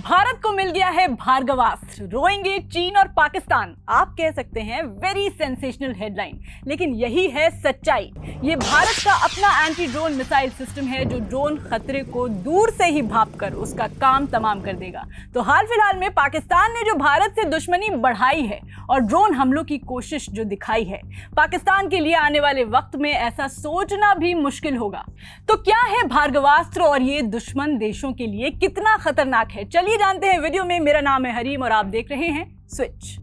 भारत को मिल गया है भार्गवास्त्र, रोएंगे चीन और पाकिस्तान। आप कह सकते हैं वेरी सेंसेशनल हेडलाइन, लेकिन यही है सच्चाई। ये भारत का अपना एंटी ड्रोन मिसाइल सिस्टम है जो ड्रोन खतरे को दूर से ही भांपकर उसका काम तमाम कर देगा। तो हाल फिलहाल में पाकिस्तान ने जो भारत से दुश्मनी बढ़ाई है और ड्रोन हमलों की कोशिश जो दिखाई है, पाकिस्तान के लिए आने वाले वक्त में ऐसा सोचना भी मुश्किल होगा। तो क्या है भार्गवास्त्र और ये दुश्मन देशों के लिए कितना खतरनाक है, चलिए जानते हैं वीडियो में। मेरा नाम है हरीम और आप देख रहे हैं स्विच।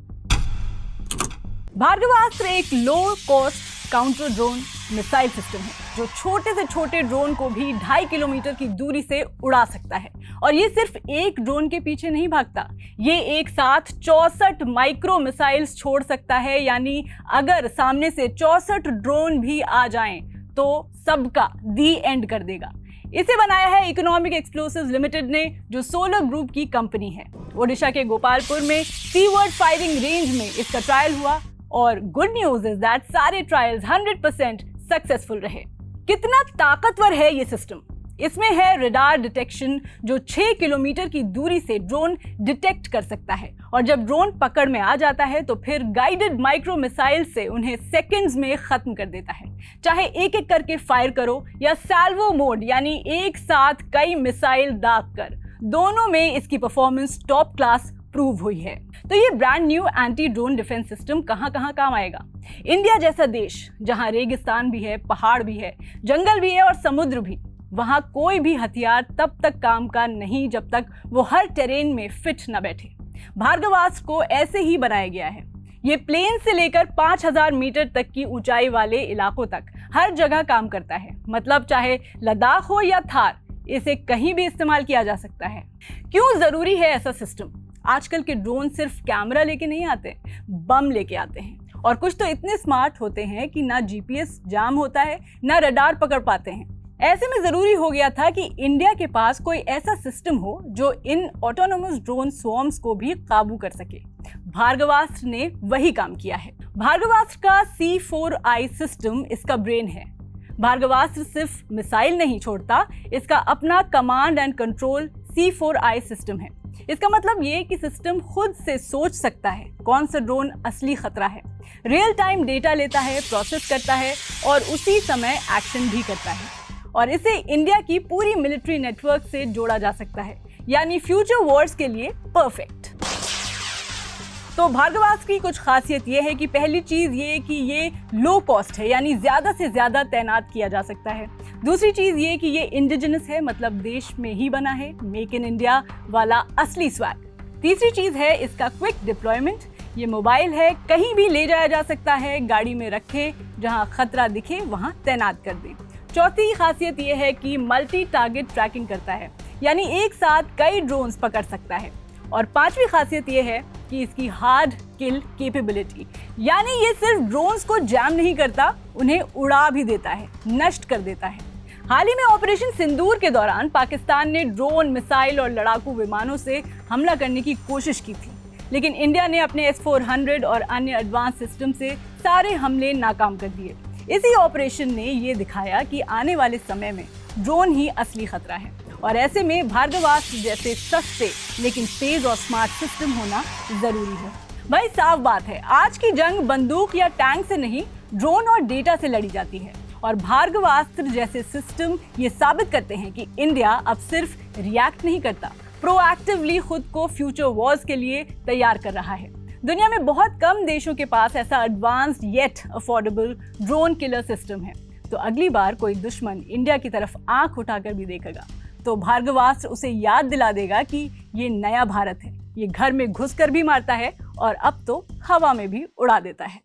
भार्गवास्त्र एक low cost counter drone missile system है जो छोटे से छोटे ड्रोन को भी 2.5 किलोमीटर की दूरी से उड़ा सकता है। और ये सिर्फ एक ड्रोन के पीछे नहीं भागता, ये एक साथ 64 माइक्रो मिसाइल्स छोड़ सकता है। यानी अगर सामने से 64 ड्रोन भी आ जाएं तो सबका दी एंड कर देगा। इसे बनाया है इकोनॉमिक एक्सप्लोसिव्स लिमिटेड ने, जो सोलर ग्रुप की कंपनी है। ओडिशा के गोपालपुर में सीवर्ड फायरिंग रेंज में इसका ट्रायल हुआ और गुड न्यूज इज दैट सारे ट्रायल्स 100% सक्सेसफुल रहे। कितना ताकतवर है ये सिस्टम? इसमें है रडार डिटेक्शन जो 6 किलोमीटर की दूरी से ड्रोन डिटेक्ट कर सकता है और जब ड्रोन पकड़ में आ जाता है तो फिर गाइडेड माइक्रो मिसाइल से उन्हें सेकंड्स में खत्म कर देता है। चाहे एक एक करके फायर करो या सैल्वो मोड यानी एक साथ कई मिसाइल दाग कर, दोनों में इसकी परफॉर्मेंस टॉप क्लास प्रूव हुई है। तो ये brand new anti drone defence system कहां कहां काम आएगा? इंडिया जैसा देश जहां रेगिस्तान भी है, पहाड़ भी है, जंगल भी है और समुद्र भी, वहां कोई भी हथियार तब तक काम का नहीं जब तक वो हर टेरेन में फिट न बैठे। भार्गवास्त्र को ऐसे ही बनाया गया है। ये प्लेन से लेकर 5000 मीटर तक की ऊंचाई वाले इलाकों तक हर जगह काम करता है। मतलब चाहे लद्दाख हो या थार, इसे कहीं भी इस्तेमाल किया जा सकता है। क्यों जरूरी है ऐसा सिस्टम? आजकल के ड्रोन सिर्फ कैमरा लेके नहीं आते, बम लेके आते हैं। और कुछ तो इतने स्मार्ट होते हैं कि ना जीपीएस जाम होता है, ना रडार पकड़ पाते हैं। ऐसे में जरूरी हो गया था कि इंडिया के पास कोई ऐसा सिस्टम हो जो इन ऑटोनोमस ड्रोन स्वॉर्म्स को भी काबू कर सके। भार्गवास्त्र ने वही काम किया है। भार्गवास्त्र का C4I सिस्टम इसका ब्रेन है। भार्गवास्त्र सिर्फ मिसाइल नहीं छोड़ता, इसका अपना command and control C4I system है। इसका मतलब ये कि सिस्टम खुद से सोच सकता है कौन सा ड्रोन असली खतरा है, रियल टाइम डेटा लेता है, प्रोसेस करता है और उसी समय एक्शन भी करता है। और इसे इंडिया की पूरी मिलिट्री नेटवर्क से जोड़ा जा सकता है, यानी फ्यूचर वॉर्स के लिए परफेक्ट। तो भार्गवास्त्र की कुछ खासियत ये है कि पहली चीज ये कि ये लो कॉस्ट है, यानी ज्यादा से ज्यादा तैनात किया जा सकता है। दूसरी चीज ये कि ये इंडिजिनस है, मतलब देश में ही बना है, मेक इन इंडिया वाला असली स्वैग। तीसरी चीज है इसका क्विक डिप्लॉयमेंट। ये मोबाइल है, कहीं भी ले जाया जा सकता है, गाड़ी में रखे, जहां खतरा दिखे वहां तैनात कर दें। चौथी खासियत यह है कि मल्टी टारगेट ट्रैकिंग करता है, यानी एक साथ कई ड्रोन्स पकड़ सकता है। और पांचवी खासियत यह है कि इसकी हार्ड किल कैपेबिलिटी, यानी ये सिर्फ ड्रोन्स को जैम नहीं करता, उन्हें उड़ा भी देता है, नष्ट कर देता है। हाल ही में ऑपरेशन सिंदूर के दौरान पाकिस्तान ने ड्रोन, मिसाइल और लड़ाकू विमानों से हमला करने की कोशिश की थी, लेकिन इंडिया ने अपने S-400 और अन्य एडवांस सिस्टम से सारे हमले नाकाम कर दिए। इसी ऑपरेशन ने ये दिखाया कि आने वाले समय में ड्रोन ही असली खतरा है और ऐसे में भार्गवास्त्र जैसे सस्ते लेकिन तेज और स्मार्ट सिस्टम होना जरूरी है। भाई साफ बात है, आज की जंग बंदूक या टैंक से नहीं, ड्रोन और डेटा से लड़ी जाती है। और भार्गवास्त्र जैसे सिस्टम ये साबित करते हैं कि इंडिया अब सिर्फ रिएक्ट नहीं करता, प्रोएक्टिवली खुद को फ्यूचर वॉर्स के लिए तैयार कर रहा है। दुनिया में बहुत कम देशों के पास ऐसा advanced yet affordable drone killer system है। तो अगली बार कोई दुश्मन इंडिया की तरफ आंख उठाकर भी देखेगा तो भार्गवास्त्र उसे याद दिला देगा कि ये नया भारत है, ये घर में घुसकर भी मारता है और अब तो हवा में भी उड़ा देता है।